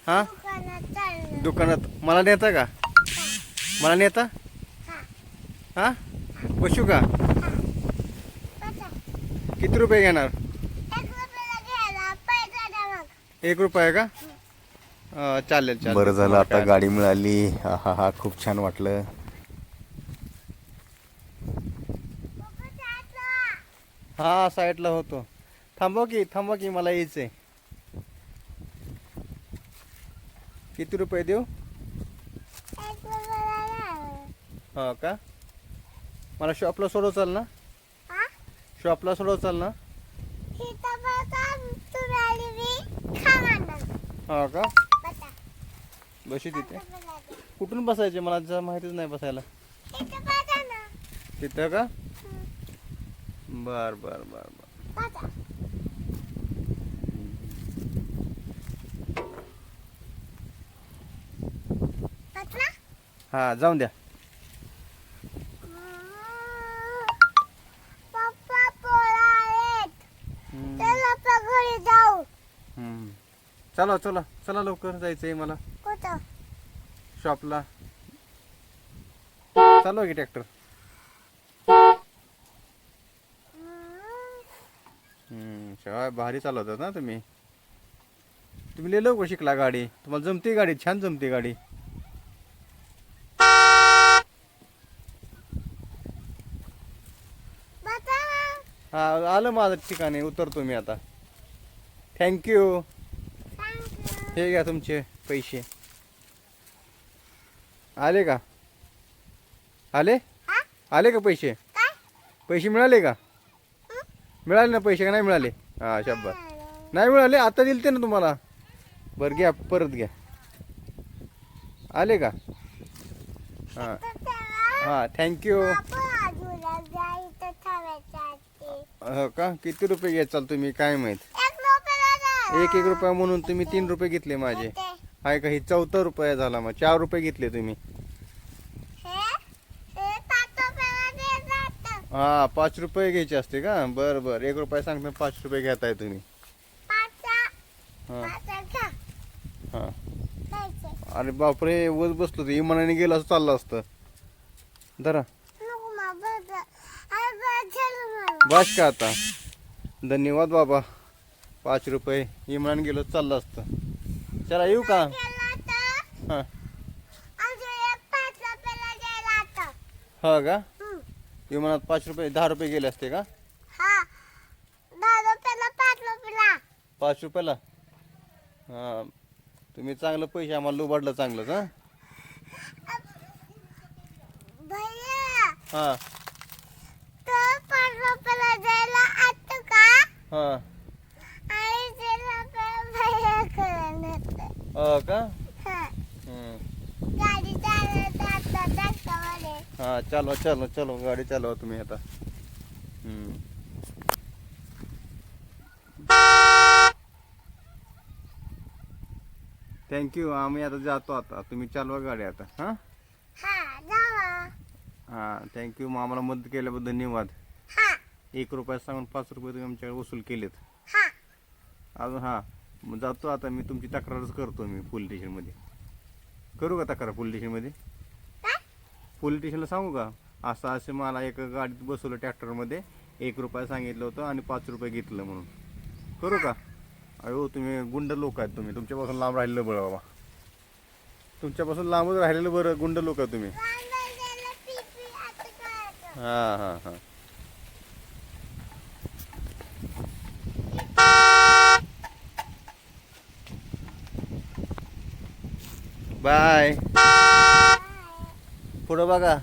हा दुकानात मला नेता का? मला नेता? हा बसू का? किती रुपये घेणार? 1 रुपया का? चालेल चालेल. बरं झालं आता गाडी मिळाली. हा हा हा, खूप छान वाटलं. हा साईडला होतो. थांबा की मला यायचंय. किती रुपये देऊ? हा का? मला शॉपला सोडव चाल ना? शॉपला सोडव चाल ना? हा का? बशी तिथे. कुठून बसायचे मला जरा माहितीच नाही बसायला. तिथं का? बर बर बर बर. हा जाऊन द्या. चला चला चला लवकर जायचंय मला शॉपला. चालू की ट्रॅक्टर? शिवाय भारी चालवतात ना तुम्ही. तुम्ही लय लवकर शिकला गाडी. तुम्हाला जमते गाडी, छान जमते गाडी. हा आलं माझं ठिकाणी, उतरतो मी आता. थँक्यू. हे घ्या तुमचे पैसे. आले का? आले आले का पैसे? पैसे मिळाले का? मिळाले ना पैसे का नाही मिळाले? हा शब्बा. नाही मिळाले? आता दिलते ना तुम्हाला. बरं घ्या, परत घ्या. आले का? हां हां थँक्यू. हो का? किती रुपये घ्याचाल तुम्ही काय माहीत? 1 रुपया म्हणून तुम्ही 3 रुपये घेतले माझे. हाय का? ही 4था रुपया झाला. मग 4 रुपये घेतले तुम्ही. हा 5 रुपये घ्यायचे असते का? बर बर. 1 रुपया सांगतो, 5 रुपये घेताय तुम्ही. हा हा. अरे बापरे, वज बसलो. इमानाने गेला असं चाललं असतं. धरा. बस का आता? धन्यवाद बाबा. 5 रुपये इमानाने गेलो चाललं असतं. चला येऊ का? हा हा का? विमानात 5 रुपये 10 रुपये गेले असते का? 5 रुपयाला? हा तुम्ही चांगलं पैसे आम्हाला लुबाडलं चांगलंच. हा हा हा हो का? हा चालवा चालवा चलो गाडी चालवा तुम्ही आता. थँक्यू. आम्ही आता जातो. आता तुम्ही चालवा गाडी आता. हा हा थँक्यू. मग आम्हाला मदत केल्याबद्दल धन्यवाद. 1 रुपया सांगून 5 रुपये तुम्ही आमच्याकडे वसूल केलेत. अजून हा मग जातो आता मी. तुमची तक्रारच करतो मी पोलीस स्टेशनमध्ये. करू का तक्रार पोलीस स्टेशनमध्ये? पोलीस स्टेशनला सांगू का? असं असे मला एका गाडीत बसवलं ट्रॅक्टरमध्ये. 1 रुपया सांगितलं होतं आणि 5 रुपये घेतलं म्हणून. करू का? अहो तुम्ही गुंड लोक आहेत. तुम्ही तुमच्यापासून लांब राहिलेलं बरं बाबा. तुमच्यापासून लांबच राहिलेलं बरं. गुंड लोक आहे तुम्ही. हां हां हां. बाय. पुढं बघा.